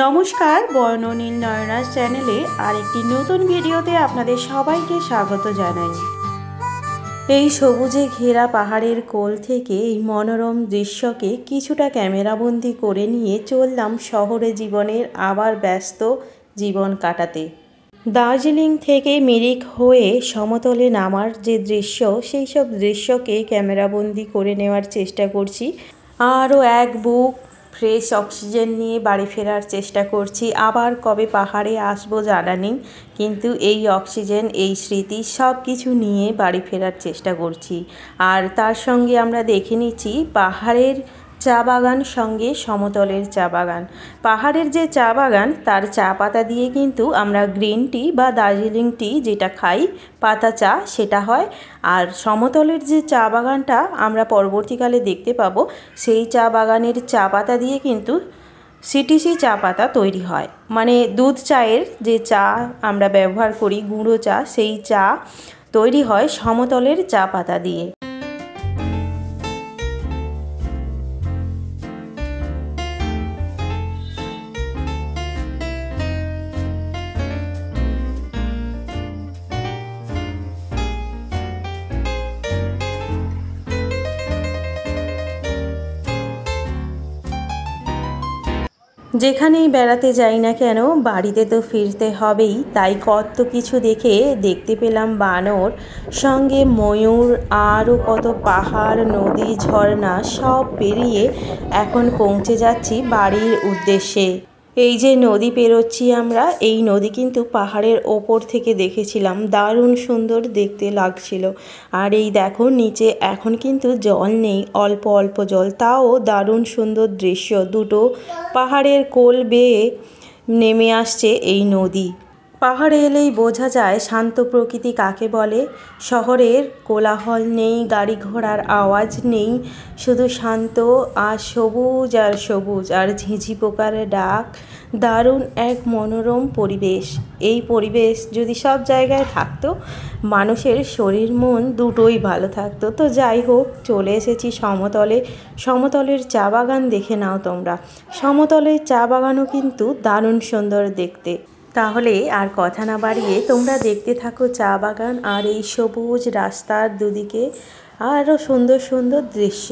নমস্কার, বর্ণনীল নয়নাস চ্যানেলে আরেকটি নতুন ভিডিওতে আপনাদের সবাইকে স্বাগত জানাই। এই সবুজে ঘেরা পাহাড়ের কোল থেকে এই মনোরম দৃশ্যকে কিছুটা ক্যামেরাবন্দি করে নিয়ে চললাম শহরে জীবনের আবার ব্যস্ত জীবন কাটাতে। দার্জিলিং থেকে মিরিক হয়ে সমতলে নামার যে দৃশ্য, সেই সব দৃশ্যকে ক্যামেরাবন্দি করে নেওয়ার চেষ্টা করছি। আরও এক বুক ফ্রেশ অক্সিজেন নিয়ে বাড়ি ফেরার চেষ্টা করছি। আবার কবে পাহাড়ে আসবো জানা নেই, কিন্তু এই অক্সিজেন, এই স্মৃতি সব কিছু নিয়ে বাড়ি ফেরার চেষ্টা করছি। আর তার সঙ্গে আমরা দেখে নিচ্ছি পাহাড়ের চা বাগান সঙ্গে সমতলের চা বাগান। পাহাড়ের যে চা বাগান, তার চা পাতা দিয়ে কিন্তু আমরা গ্রিন টি বা দার্জিলিং টি যেটা খাই, পাতা চা, সেটা হয়। আর সমতলের যে চা বাগানটা আমরা পরবর্তীকালে দেখতে পাবো, সেই চা বাগানের চা পাতা দিয়ে কিন্তু সিটিসি চা পাতা তৈরি হয়। মানে দুধ চায়ের যে চা আমরা ব্যবহার করি, গুঁড়ো চা, সেই চা তৈরি হয় সমতলের চা পাতা দিয়ে। যেখানেই বেড়াতে যাই না কেন, বাড়িতে তো ফিরতে হবেই। তাই কত কিছু দেখতে পেলাম বানর, সঙ্গে ময়ূর, আরও কত পাহাড়, নদী, ঝর্ণা সব পেরিয়ে এখন পৌঁছে যাচ্ছি বাড়ির উদ্দেশ্যে। এই যে নদী পেরোচ্ছি আমরা, এই নদী কিন্তু পাহাড়ের ওপর থেকে দেখেছিলাম, দারুণ সুন্দর দেখতে লাগছিল। আর এই দেখো নিচে এখন কিন্তু জল নেই, অল্প অল্প জল, তাও দারুণ সুন্দর দৃশ্য। দুটো পাহাড়ের কোল বেয়ে নেমে আসছে এই নদী। পাহাড়ে এলেই বোঝা যায় শান্ত প্রকৃতি কাকে বলে। শহরের কোলাহল নেই, গাড়ি ঘোড়ার আওয়াজ নেই, শুধু শান্ত আর সবুজ আর সবুজ আর ঝিঁঝি পোকার ডাক। দারুণ এক মনোরম পরিবেশ। এই পরিবেশ যদি সব জায়গায় থাকতো, মানুষের শরীর মন দুটোই ভালো থাকতো। তো যাই হোক, চলে এসেছি সমতলে। সমতলের চা বাগান দেখে নাও তোমরা। সমতলের চা বাগানও কিন্তু দারুণ সুন্দর দেখতে। তাহলে আর কথা না বাড়িয়ে তোমরা দেখতে থাকো চা বাগান আর এই সবুজ রাস্তার দুদিকে আরও সুন্দর সুন্দর দৃশ্য।